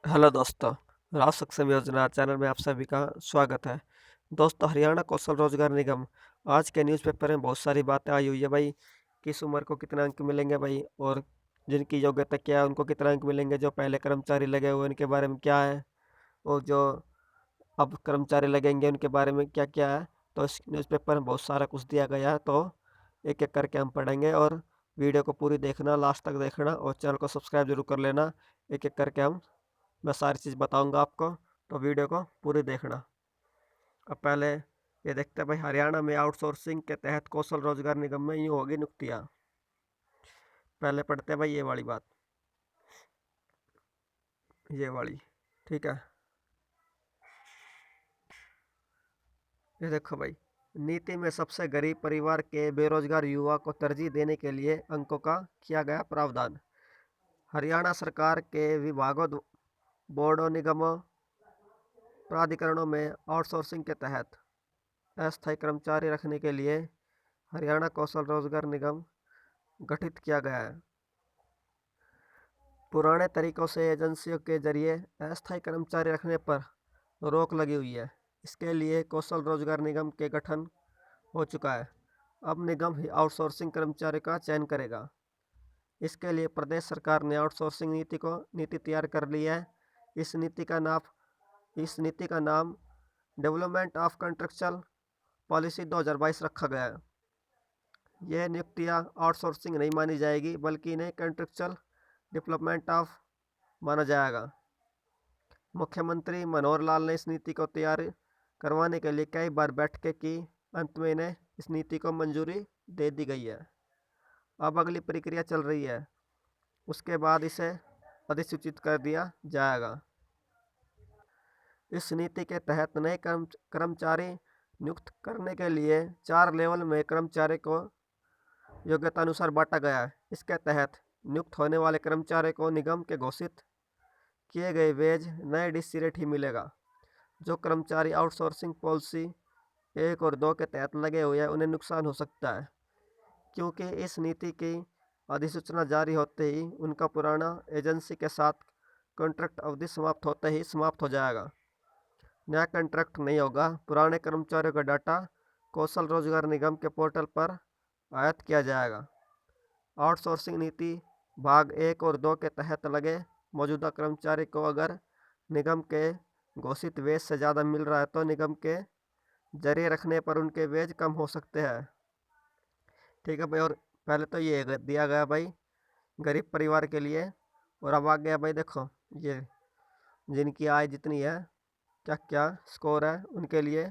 Hello दोस्तों, राष्ट्र सक्षम योजना चैनल में आप सभी का स्वागत है। दोस्तों, हरियाणा कौशल रोजगार निगम आज के न्यूज़पेपर में बहुत सारी बातें आई हुई है भाई। किस उम्र को कितना अंक मिलेंगे भाई, और जिनकी योग्यता क्या है उनको कितना अंक मिलेंगे, जो पहले कर्मचारी लगे हुए उनके बारे में क्या है, और जो अब कर्मचारी लगेंगे उनके बारे में क्या क्या है। तो इस न्यूज़पेपर में बहुत सारा कुछ दिया गया है, तो एक एक करके हम पढ़ेंगे। और वीडियो को पूरी देखना, लास्ट तक देखना, और चैनल को सब्सक्राइब जरूर कर लेना। एक एक करके मैं सारी चीज़ बताऊंगा आपको, तो वीडियो को पूरी देखना। अब पहले ये देखते हैं भाई, हरियाणा में आउटसोर्सिंग के तहत कौशल रोजगार निगम में यूँ होगी नियुक्तियाँ। पहले पढ़ते हैं भाई ये वाली बात, ये वाली, ठीक है। ये देखो भाई, नीति में सबसे गरीब परिवार के बेरोजगार युवा को तरजीह देने के लिए अंकों का किया गया प्रावधान। हरियाणा सरकार के विभागों, बोर्डों, निगमों, प्राधिकरणों में आउटसोर्सिंग के तहत अस्थायी कर्मचारी रखने के लिए हरियाणा कौशल रोजगार निगम गठित किया गया है। पुराने तरीकों से एजेंसियों के जरिए अस्थायी कर्मचारी रखने पर रोक लगी हुई है। इसके लिए कौशल रोजगार निगम के गठन हो चुका है। अब निगम ही आउटसोर्सिंग कर्मचारी का चयन करेगा। इसके लिए प्रदेश सरकार ने आउटसोर्सिंग नीति तैयार कर ली है। इस नीति का नाम डेवलपमेंट ऑफ कंट्रेक्चुअल पॉलिसी 2022 रखा गया है। यह नियुक्तियां आउटसोर्सिंग नहीं मानी जाएगी, बल्कि इन्हें कंट्रेक्चुअल डेवलपमेंट ऑफ माना जाएगा। मुख्यमंत्री मनोहर लाल ने इस नीति को तैयार करवाने के लिए कई बार बैठकें की। अंत में इन्हें इस नीति को मंजूरी दे दी गई है। अब अगली प्रक्रिया चल रही है, उसके बाद इसे अधिसूचित कर दिया जाएगा। इस नीति के तहत नए कर्मचारी नियुक्त करने के लिए 4 लेवल में कर्मचारी को योग्यता अनुसार बांटा गया है। इसके तहत नियुक्त होने वाले कर्मचारी को निगम के घोषित किए गए वेज नए डीसी रेट ही मिलेगा। जो कर्मचारी आउटसोर्सिंग पॉलिसी 1 और 2 के तहत लगे हुए हैं उन्हें नुकसान हो सकता है, क्योंकि इस नीति की अधिसूचना जारी होते ही उनका पुराना एजेंसी के साथ कॉन्ट्रैक्ट अवधि समाप्त हो जाएगा। नया कॉन्ट्रैक्ट नहीं होगा। पुराने कर्मचारियों का डाटा कौशल रोजगार निगम के पोर्टल पर आयात किया जाएगा। आउटसोर्सिंग नीति भाग 1 और 2 के तहत लगे मौजूदा कर्मचारी को अगर निगम के घोषित वेज से ज़्यादा मिल रहा है तो निगम के जरिए रखने पर उनके वेज कम हो सकते हैं, ठीक है भाई। और पहले तो ये दिया गया भाई गरीब परिवार के लिए, और अब आ गया भाई देखो ये जिनकी आय जितनी है, क्या क्या स्कोर है उनके लिए।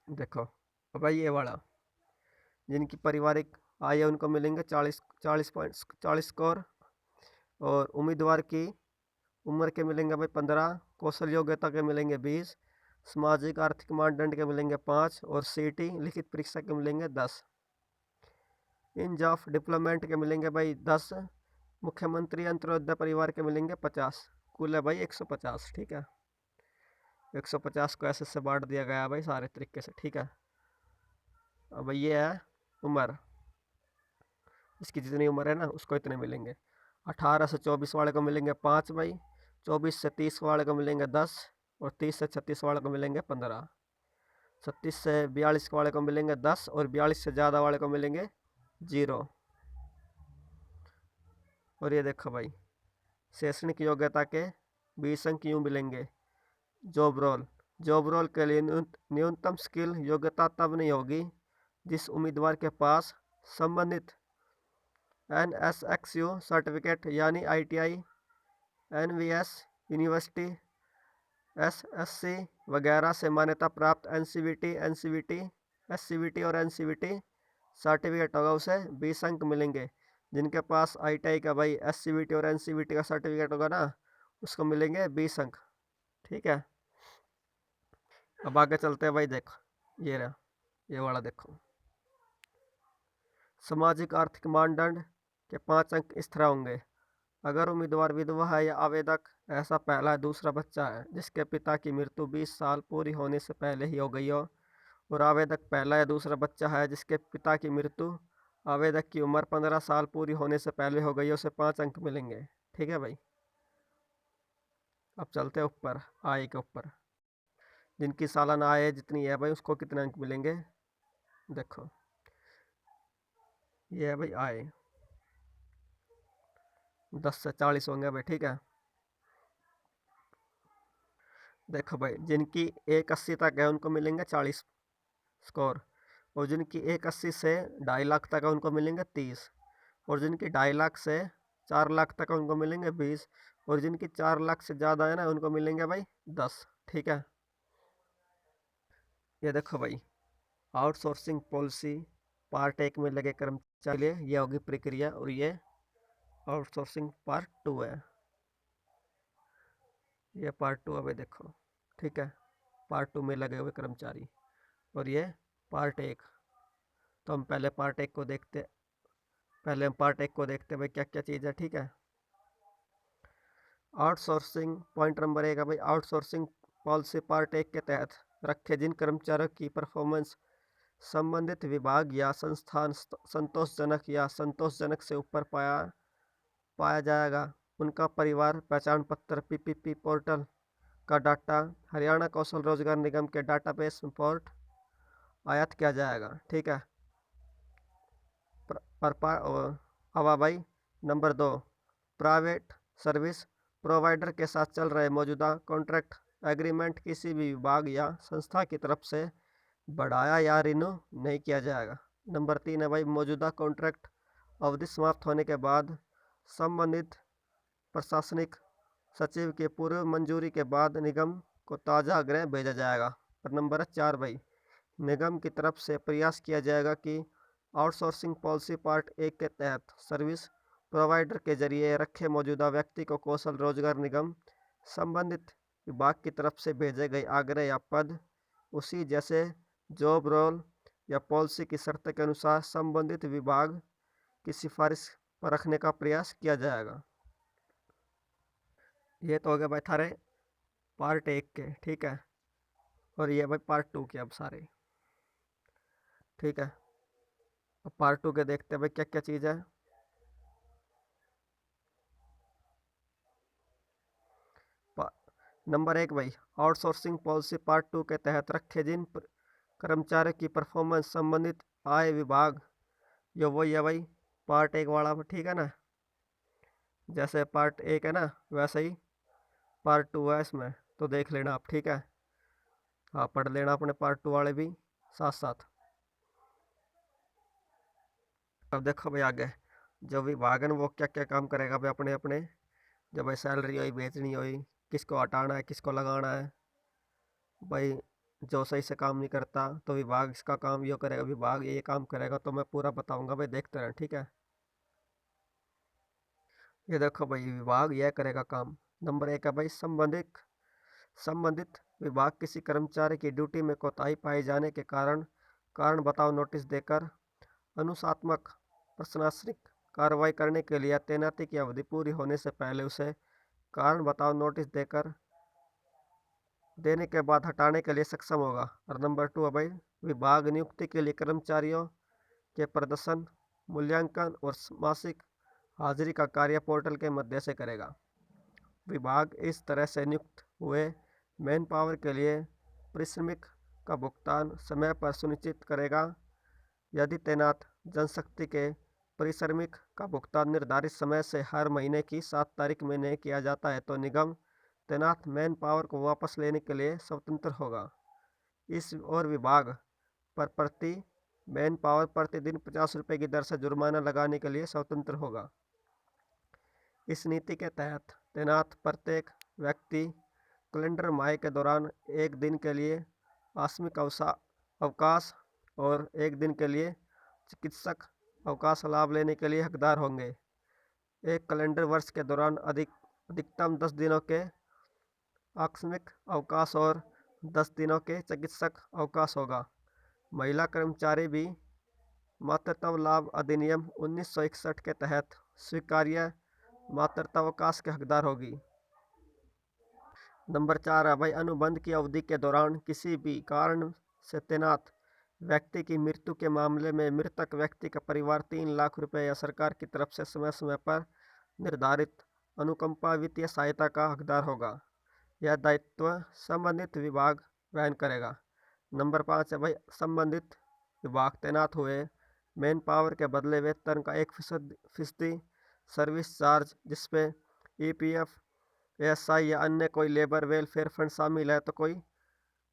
देखो अब भाई ये वाला, जिनकी पारिवारिक आय है उनको मिलेंगे 40 स्कोर, और उम्मीदवार की उम्र के मिलेंगे भाई 15, कौशल योग्यता के मिलेंगे 20, सामाजिक आर्थिक मानदंड के मिलेंगे 5, और सीटी लिखित परीक्षा के मिलेंगे 10। इंज ऑफ डेवलपमेंट के मिलेंगे भाई 10, मुख्यमंत्री अंत्योदय परिवार के मिलेंगे 50। कुल है भाई 150, ठीक है। 150 को ऐसे से बांट दिया गया है भाई सारे तरीके से, ठीक है। अब ये है उम्र, इसकी जितनी उम्र है ना उसको इतने मिलेंगे। 18 से 24 वाले को मिलेंगे 5 भाई, 24 से 30 वाले को मिलेंगे 10, और 30 से 36 वाले को मिलेंगे 15, 36 से 42 वाले को मिलेंगे 10, और 42 से ज़्यादा वाले को मिलेंगे 0। और ये देखो भाई, शैक्षणिक योग्यता के 20 अंक यूँ मिलेंगे। जॉब रोल, जॉब रोल के लिए न्यूनतम स्किल योग्यता तब नहीं होगी जिस उम्मीदवार के पास संबंधित NSXU सर्टिफिकेट यानी ITI, NVS, यूनिवर्सिटी, SSC वगैरह से मान्यता प्राप्त SCVT और NCVT सर्टिफिकेट होगा, उसे 20 अंक मिलेंगे। जिनके पास ITI का भाई SCVT और NCVT का सर्टिफिकेट होगा ना, उसको मिलेंगे 20 अंक, ठीक है। अब आगे चलते हैं भाई, देखो ये रहा, ये वाला देखो। सामाजिक आर्थिक मानदंड के 5 अंक इस तरह होंगे। अगर उम्मीदवार विधवा है या आवेदक ऐसा पहला या दूसरा बच्चा है जिसके पिता की मृत्यु 20 साल पूरी होने से पहले ही हो गई हो, और आवेदक पहला या दूसरा बच्चा है जिसके पिता की मृत्यु आवेदक की उम्र 15 साल पूरी होने से पहले हो गई हो, उसे 5 अंक मिलेंगे, ठीक है भाई। अब चलते हैं ऊपर, आय के ऊपर। जिनकी सालाना आय जितनी है भाई उसको कितने अंक मिलेंगे। देखो ये है भाई आय, 10 से 40 होंगे भाई, ठीक है। देखो भाई जिनकी 180 तक है उनको मिलेंगे 40 स्कोर, और जिनकी 180 से 2.5 लाख तक है उनको मिलेंगे 30, और जिनकी 2.5 लाख से 4 लाख तक है उनको मिलेंगे 20, और जिनकी 4 लाख से ज़्यादा है ना उनको मिलेंगे भाई 10, ठीक है। ये देखो भाई आउटसोर्सिंग पॉलिसी पार्ट 1 में लगे कर्मचारी लिए ये होगी प्रक्रिया, और ये आउटसोर्सिंग पार्ट 2 है, ये पार्ट 2 है भाई देखो, ठीक है। पार्ट 2 में लगे हुए कर्मचारी, और ये पार्ट 1। तो हम पहले पार्ट 1 को देखते, पहले हम पार्ट 1 को देखते भाई क्या क्या चीज़ है, ठीक है। आउटसोर्सिंग पॉइंट नंबर 1 है भाई, आउटसोर्सिंग पॉलिसी पार्ट 1 के तहत रखे जिन कर्मचारियों की परफॉर्मेंस संबंधित विभाग या संस्थान संतोषजनक या संतोषजनक से ऊपर पाया पाया जाएगा, उनका परिवार पहचान पत्र पीपीपी पोर्टल का डाटा हरियाणा कौशल रोजगार निगम के डाटाबेस में पोर्ट आयात किया जाएगा, ठीक है। अब भाई नंबर 2, प्राइवेट सर्विस प्रोवाइडर के साथ चल रहे मौजूदा कॉन्ट्रैक्ट एग्रीमेंट किसी भी विभाग या संस्था की तरफ से बढ़ाया या रिन्यू नहीं किया जाएगा। नंबर 3 है भाई मौजूदा कॉन्ट्रैक्ट अवधि समाप्त होने के बाद संबंधित प्रशासनिक सचिव के पूर्व मंजूरी के बाद निगम को ताज़ा आग्रह भेजा जाएगा। और नंबर 4 भाई निगम की तरफ से प्रयास किया जाएगा कि आउटसोर्सिंग पॉलिसी पार्ट 1 के तहत सर्विस प्रोवाइडर के जरिए रखे मौजूदा व्यक्ति को कौशल रोजगार निगम संबंधित विभाग की तरफ से भेजे गए आग्रह या पद उसी जैसे जॉब रोल या पॉलिसी की शर्त के अनुसार संबंधित विभाग की सिफारिश पर रखने का प्रयास किया जाएगा। ये तो हो गया भाई थारे पार्ट 1 के, ठीक है। और ये भाई पार्ट 2 के अब सारे, ठीक है। अब पार्ट 2 के देखते हैं भाई क्या क्या चीज़ है। नंबर 1 भाई आउटसोर्सिंग पॉलिसी पार्ट 2 के तहत रखे जिन कर्मचारियों की परफॉर्मेंस संबंधित आय विभाग, जो वही है भाई पार्ट 1 वाला, ठीक है ना। जैसे पार्ट 1 है ना वैसे ही पार्ट 2 है इसमें, तो देख लेना आप, ठीक है। हाँ पढ़ लेना अपने पार्ट 2 वाले भी साथ साथ। अब देखो भाई आगे जो विभाग है ना वो क्या क्या काम करेगा भाई अपने अपने, जब भाई सैलरी हुई बेचनी हुई, किसको हटाना है किसको लगाना है भाई। जो सही से काम नहीं करता तो विभाग इसका काम ये करेगा, विभाग ये काम करेगा, तो मैं पूरा बताऊंगा भाई, देखते रहें, ठीक है। ये देखो भाई विभाग यह करेगा काम। नंबर 1 है भाई संबंधित विभाग किसी कर्मचारी की ड्यूटी में कोताही पाए जाने के कारण कारण बताओ नोटिस देकर अनुशासनात्मक प्रशासनिक कार्रवाई करने के लिए तैनाती की अवधि पूरी होने से पहले उसे कारण बताओ नोटिस देकर देने के बाद हटाने के लिए सक्षम होगा। और नंबर 2 है भाई विभाग नियुक्ति के लिए कर्मचारियों के प्रदर्शन मूल्यांकन और मासिक हाजिरी का कार्य पोर्टल के मध्य से करेगा। विभाग इस तरह से नियुक्त हुए मैन पावर के लिए पारिश्रमिक का भुगतान समय पर सुनिश्चित करेगा। यदि तैनात जनशक्ति के पारिश्रमिक का भुगतान निर्धारित समय से हर महीने की 7 तारीख में नहीं किया जाता है तो निगम तैनात मैन पावर को वापस लेने के लिए स्वतंत्र होगा। इस और विभाग पर प्रति मैन पावर प्रतिदिन 50 रुपये की दर से जुर्माना लगाने के लिए स्वतंत्र होगा। इस नीति के तहत तैनात प्रत्येक व्यक्ति कैलेंडर माह के दौरान एक दिन के लिए आकस्मिक अवकाश और एक दिन के लिए चिकित्सक अवकाश लाभ लेने के लिए हकदार होंगे। एक कैलेंडर वर्ष के दौरान अधिकतम 10 दिनों के आकस्मिक अवकाश और 10 दिनों के चिकित्सक अवकाश होगा। महिला कर्मचारी भी मातृत्व लाभ अधिनियम 1961 के तहत स्वीकार्य मातृत्वावकाश के हकदार होगी। नंबर 4 है भाई अनुबंध की अवधि के दौरान किसी भी कारण से तैनात व्यक्ति की मृत्यु के मामले में मृतक व्यक्ति का परिवार 3 लाख रुपए या सरकार की तरफ से समय समय पर निर्धारित अनुकंपा वित्तीय सहायता का हकदार होगा। यह दायित्व संबंधित विभाग वहन करेगा। नंबर 5 है भाई, संबंधित विभाग तैनात हुए मैन पावर के बदले वेतन का 1% सर्विस चार्ज जिसपे EPF, ASI या अन्य कोई लेबर वेलफेयर फंड शामिल है तो कोई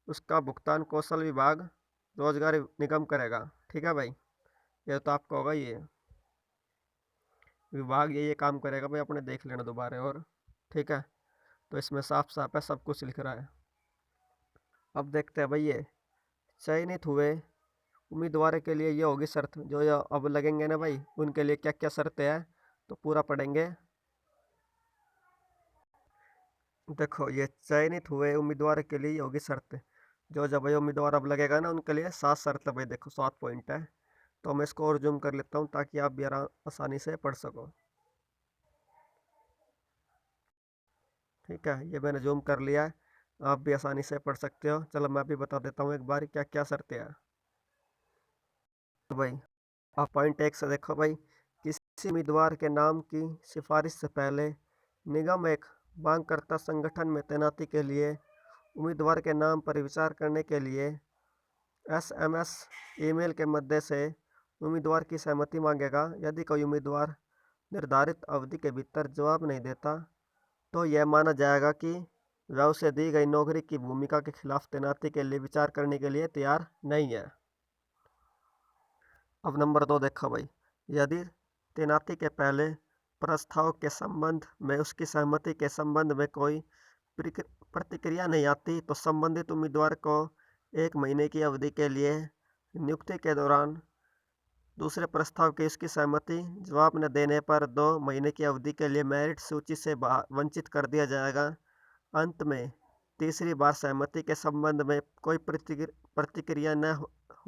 उसका भुगतान कौशल विभाग रोजगार निगम करेगा। ठीक है भाई, ये तो आपको होगा, ये विभाग ये काम करेगा भाई, अपने देख लेना दोबारा और। ठीक है, तो इसमें साफ साफ है, सब कुछ लिख रहा है। अब देखते हैं भाई, ये चयनित हुए उम्मीदवार के लिए ये होगी शर्त, जो ये अब लगेंगे ना भाई, उनके लिए क्या क्या शर्तें हैं तो पूरा पढ़ेंगे। देखो, ये चयनित हुए उम्मीदवार के लिए होगी शर्त, जो जब ये उम्मीदवार अब लगेगा ना उनके लिए 7 शर्त है भाई। देखो 7 पॉइंट है, तो मैं इसको और जूम कर लेता हूँ ताकि आप भी आसानी से पढ़ सको। ठीक है, ये मैंने जूम कर लिया है, आप भी आसानी से पढ़ सकते हो। चलो मैं भी बता देता हूँ एक बार क्या क्या शर्तें हैं। तो भाई आप पॉइंट 1 से देखो भाई, किसी उम्मीदवार के नाम की सिफारिश से पहले निगम एक मांगकर्ता संगठन में तैनाती के लिए उम्मीदवार के नाम पर विचार करने के लिए SMS ईमेल के मध्य से उम्मीदवार की सहमति मांगेगा। यदि कोई उम्मीदवार निर्धारित अवधि के भीतर जवाब नहीं देता तो यह माना जाएगा कि वह उसे दी गई नौकरी की भूमिका के खिलाफ तैनाती के लिए विचार करने के लिए तैयार नहीं है। अब नंबर 2 देखो भाई, यदि तैनाती के पहले प्रस्ताव के संबंध में उसकी सहमति के संबंध में कोई प्रतिक्रिया नहीं आती तो संबंधित उम्मीदवार को 1 महीने की अवधि के लिए नियुक्ति के दौरान दूसरे प्रस्ताव की उसकी सहमति जवाब न देने पर 2 महीने की अवधि के लिए मेरिट सूची से वंचित कर दिया जाएगा। अंत में तीसरी बार सहमति के संबंध में कोई प्रतिक्रिया न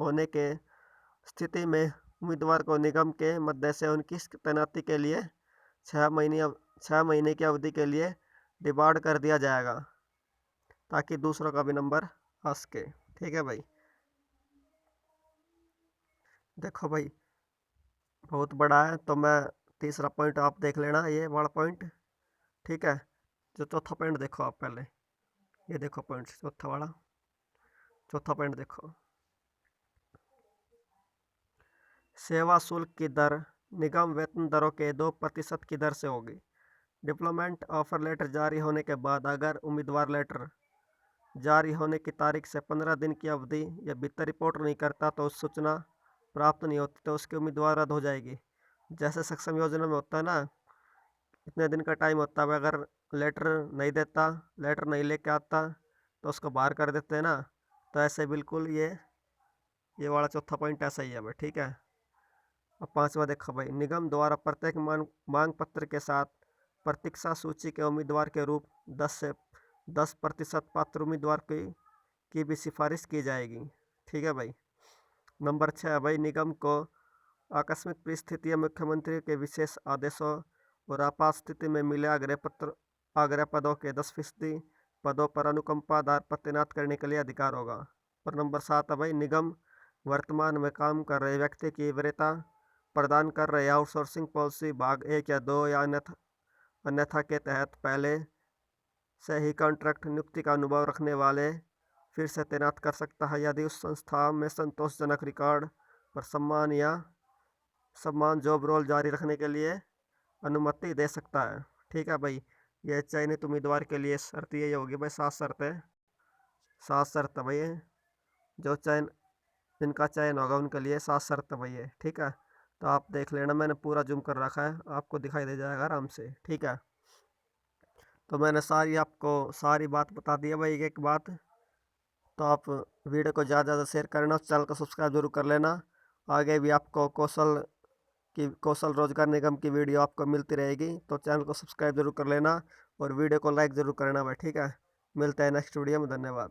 होने के स्थिति में उम्मीदवार को निगम के मध्य से उनकी तैनाती के लिए 6 महीने की अवधि के लिए डिबार्ड कर दिया जाएगा ताकि दूसरों का भी नंबर आ सके। ठीक है भाई, देखो भाई बहुत बड़ा है, तो मैं तीसरा पॉइंट आप देख लेना, ये वाला पॉइंट। ठीक है, जो चौथा पॉइंट देखो आप पहले, ये देखो पॉइंट चौथा वाला, चौथा पॉइंट देखो, सेवा शुल्क की दर निगम वेतन दरों के 2% की दर से होगी। डिप्लोमेंट ऑफर लेटर जारी होने के बाद अगर उम्मीदवार लेटर जारी होने की तारीख से 15 दिन की अवधि या भीतर रिपोर्ट नहीं करता तो सूचना प्राप्त नहीं होती तो उसकी उम्मीदवार रद्द हो जाएगी। जैसे सक्षम योजना में होता है ना, इतने दिन का टाइम होता है, अगर लेटर नहीं देता, लेटर नहीं लेके आता तो उसको बाहर कर देते हैं ना, तो ऐसे बिल्कुल ये वाला चौथा पॉइंट ऐसा ही है भाई। ठीक है, अब पांचवा देखो भाई, निगम द्वारा प्रत्येक मांग पत्र के साथ प्रतीक्षा सूची के उम्मीदवार के रूप 10% पात्र उम्मीदवार की भी सिफारिश की जाएगी। ठीक है भाई। नंबर 6 है भाई, निगम को आकस्मिक परिस्थितियों मुख्यमंत्री के विशेष आदेशों और आपात स्थिति में मिले आग्रह पदों के 10% पदों पर अनुकंपा आधार पर तैनात करने के लिए अधिकार होगा। और नंबर 7 है भाई, निगम वर्तमान में काम कर रहे व्यक्ति की वरीयता प्रदान कर रहे आउटसोर्सिंग पॉलिसी भाग 1 या 2 या अन्यथा के तहत पहले से ही कॉन्ट्रैक्ट नियुक्ति का अनुभव रखने वाले फिर से तैनात कर सकता है यदि उस संस्था में संतोषजनक रिकॉर्ड पर सम्मान जॉब रोल जारी रखने के लिए अनुमति दे सकता है। ठीक है भाई, यह चयनित उम्मीदवार के लिए शर्त यही होगी भाई, 7 शर्तें, 7 शर्त भाई, जो जिनका चयन होगा उनके लिए 7 शर्त भाई है। ठीक है, तो आप देख लेना, मैंने पूरा जूम कर रखा है, आपको दिखाई दे जाएगा आराम से। ठीक है, तो मैंने आपको सारी बात बता दी है भाई, एक बात। तो आप वीडियो को ज़्यादा ज़्यादा शेयर करना, चैनल को सब्सक्राइब जरूर कर लेना। आगे भी आपको कौशल रोजगार निगम की वीडियो आपको मिलती रहेगी, तो चैनल को सब्सक्राइब जरूर कर लेना और वीडियो को लाइक ज़रूर करना भाई। ठीक है, मिलते हैं नेक्स्ट वीडियो में, धन्यवाद।